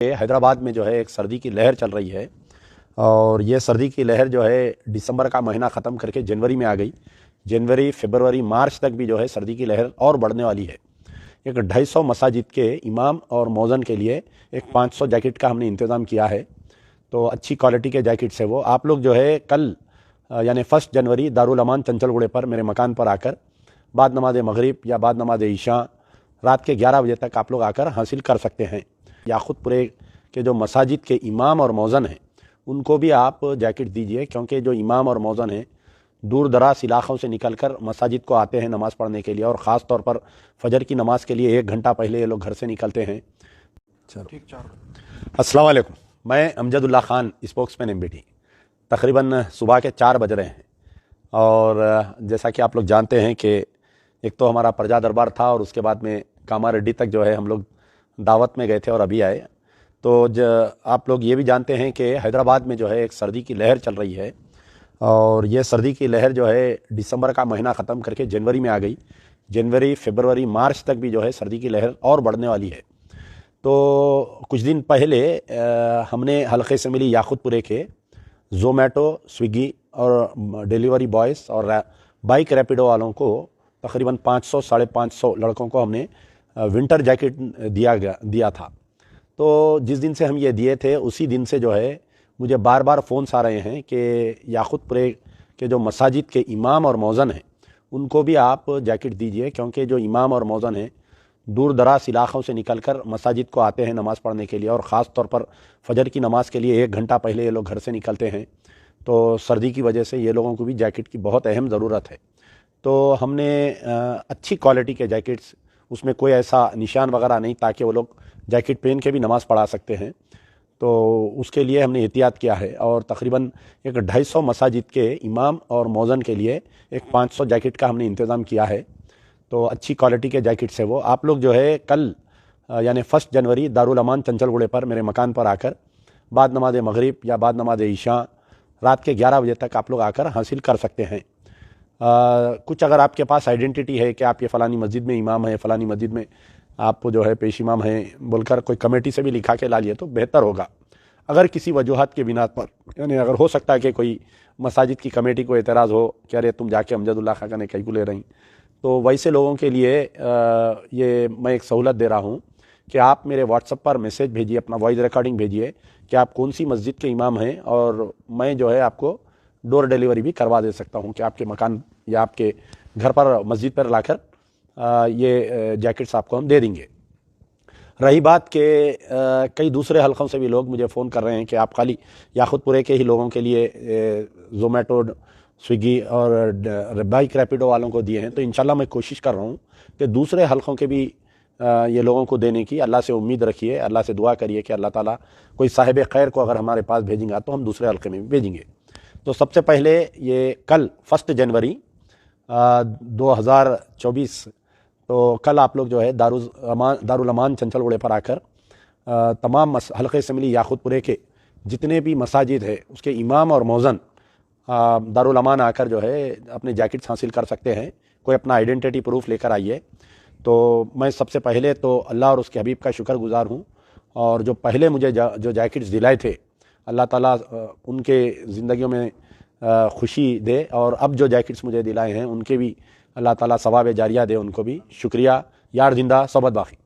حیدرآباد میں جو ہے ایک سردی کی لہر چل رہی ہے، اور یہ سردی کی لہر جو ہے دسمبر کا مہینہ ختم کر کے جنوری میں آ گئی۔ جنوری، فروری، مارچ تک بھی جو ہے سردی کی لہر اور بڑھنے والی ہے۔ ایک 250 مساجد کے امام اور مؤذن کے لیے ایک 500 جیکٹ کا ہم نے انتظام کیا ہے، تو اچھی کوالٹی کے جیکٹس ہے وہ۔ آپ لوگ جو ہے کل یعنی 1 جنوری دارالامان چنچل گوڑے پر میرے مکان پر آ کر بعد نماز مغرب یا بعد نماز عشاء رات کے 11 بجے تک آپ لوگ آ کر حاصل کر سکتے ہیں۔ یاقوت پورے کے جو مساجد کے امام اور مؤذن ہیں ان کو بھی آپ جیکٹ دیجئے، کیونکہ جو امام اور مؤذن ہیں دور دراز علاقوں سے نکل کر مساجد کو آتے ہیں نماز پڑھنے کے لیے، اور خاص طور پر فجر کی نماز کے لیے 1 گھنٹہ پہلے یہ لوگ گھر سے نکلتے ہیں۔ السلام علیکم، میں امجد اللہ خان، اسپوکس مین MBT۔ تقریباً صبح کے 4 بج رہے ہیں، اور جیسا کہ آپ لوگ جانتے ہیں کہ ایک تو ہمارا پرجا دربار تھا، اور اس کے بعد میں کاما ریڈی تک جو ہے ہم لوگ دعوت میں گئے تھے اور ابھی آئے۔ تو آپ لوگ یہ بھی جانتے ہیں کہ حیدرآباد میں جو ہے ایک سردی کی لہر چل رہی ہے، اور یہ سردی کی لہر جو ہے دسمبر کا مہینہ ختم کر کے جنوری میں آ گئی۔ جنوری، فروری، مارچ تک بھی جو ہے سردی کی لہر اور بڑھنے والی ہے۔ تو کچھ دن پہلے ہم نے حلقے سے ملی یاقوت پورے کے زومیٹو، سویگی اور ڈیلیوری بوائز اور بائک ریپیڈو والوں کو تقریباً 500 ساڑھے 500 لڑکوں کو ہم نے ونٹر جیکٹ دیا تھا۔ تو جس دن سے ہم یہ دیے تھے اسی دن سے جو ہے مجھے بار بار فونس آ رہے ہیں کہ یاقوت پورے کے جو مساجد کے امام اور مؤذن ہیں ان کو بھی آپ جیکٹ دیجئے، کیونکہ جو امام اور مؤذن ہیں دور دراز علاقوں سے نکل کر مساجد کو آتے ہیں نماز پڑھنے کے لیے، اور خاص طور پر فجر کی نماز کے لیے 1 گھنٹہ پہلے یہ لوگ گھر سے نکلتے ہیں۔ تو سردی کی وجہ سے یہ لوگوں کو بھی جیکٹ کی بہت اہم ضرورت ہے۔ تو ہم نے اچھی کوالٹی کے جیکٹس، اس میں کوئی ایسا نشان وغیرہ نہیں، تاکہ وہ لوگ جیکٹ پہن کے بھی نماز پڑھا سکتے ہیں، تو اس کے لیے ہم نے احتیاط کیا ہے۔ اور تقریباً ایک 250 مساجد کے امام اور مؤذن کے لیے ایک 500 جیکٹ کا ہم نے انتظام کیا ہے، تو اچھی کوالٹی کے جیکٹس ہے وہ۔ آپ لوگ جو ہے کل یعنی 1 جنوری دارالامان چنچل گوڑے پر میرے مکان پر آ کر بعد نماز مغرب یا بعد نماز عشاء رات کے 11 بجے تک آپ لوگ آ کر حاصل کر سکتے ہیں۔ کچھ اگر آپ کے پاس آئیڈینٹی ہے کہ آپ یہ فلانی مسجد میں امام ہیں، فلانی مسجد میں آپ جو ہے پیش امام ہیں بول کر کوئی کمیٹی سے بھی لکھا کے لا لیے تو بہتر ہوگا۔ اگر کسی وجوہات کے بنا پر، یعنی اگر ہو سکتا ہے کہ کوئی مساجد کی کمیٹی کو اعتراض ہو کہ ارے تم جا کے امجد اللہ خان نے کئی کو لے رہی، تو ویسے لوگوں کے لیے یہ میں ایک سہولت دے رہا ہوں کہ آپ میرے واٹس ایپ پر میسیج بھیجیے، اپنا وائس ریکارڈنگ بھیجیے کہ آپ کون سی مسجد کے امام ہیں، اور میں جو ہے آپ کو ڈور ڈیلیوری بھی کروا دے سکتا ہوں کہ آپ کے مکان یا آپ کے گھر پر مسجد پر لا کر یہ جیکٹس آپ کو ہم دے دیں گے۔ رہی بات کہ کئی دوسرے حلقوں سے بھی لوگ مجھے فون کر رہے ہیں کہ آپ خالی یاقوت پورے کے ہی لوگوں کے لیے زومیٹو، سویگی اور بائک ریپیڈو والوں کو دیے ہیں، تو انشاءاللہ میں کوشش کر رہا ہوں کہ دوسرے حلقوں کے بھی یہ لوگوں کو دینے کی اللہ سے امید رکھیے، اللہ سے دعا کریے کہ اللہ تعالیٰ کوئی صاحب خیر کو اگر ہمارے پاس بھیجیں گا تو ہم دوسرے حلقے میں بھی بھیجیں گے۔ تو سب سے پہلے یہ کل 1 جنوری 2024، تو کل آپ لوگ جو ہے دارالامان چنچل گوڑے پر آ کر تمام حلقے سے ملی یاقوت پورے کے جتنے بھی مساجد ہے اس کے امام اور مؤذن دارالامان آ کر جو ہے اپنے جیکٹس حاصل کر سکتے ہیں۔ کوئی اپنا آئیڈینٹی پروف لے کر آئیے۔ تو میں سب سے پہلے تو اللہ اور اس کے حبیب کا شکر گزار ہوں، اور جو پہلے مجھے جو جیکٹس دلائے تھے اللہ تعالیٰ ان کے زندگیوں میں خوشی دے، اور اب جو جیکٹس مجھے دلائے ہیں ان کے بھی اللہ تعالیٰ ثواب جاریہ دے، ان کو بھی شکریہ۔ یار زندہ صحبت باقی۔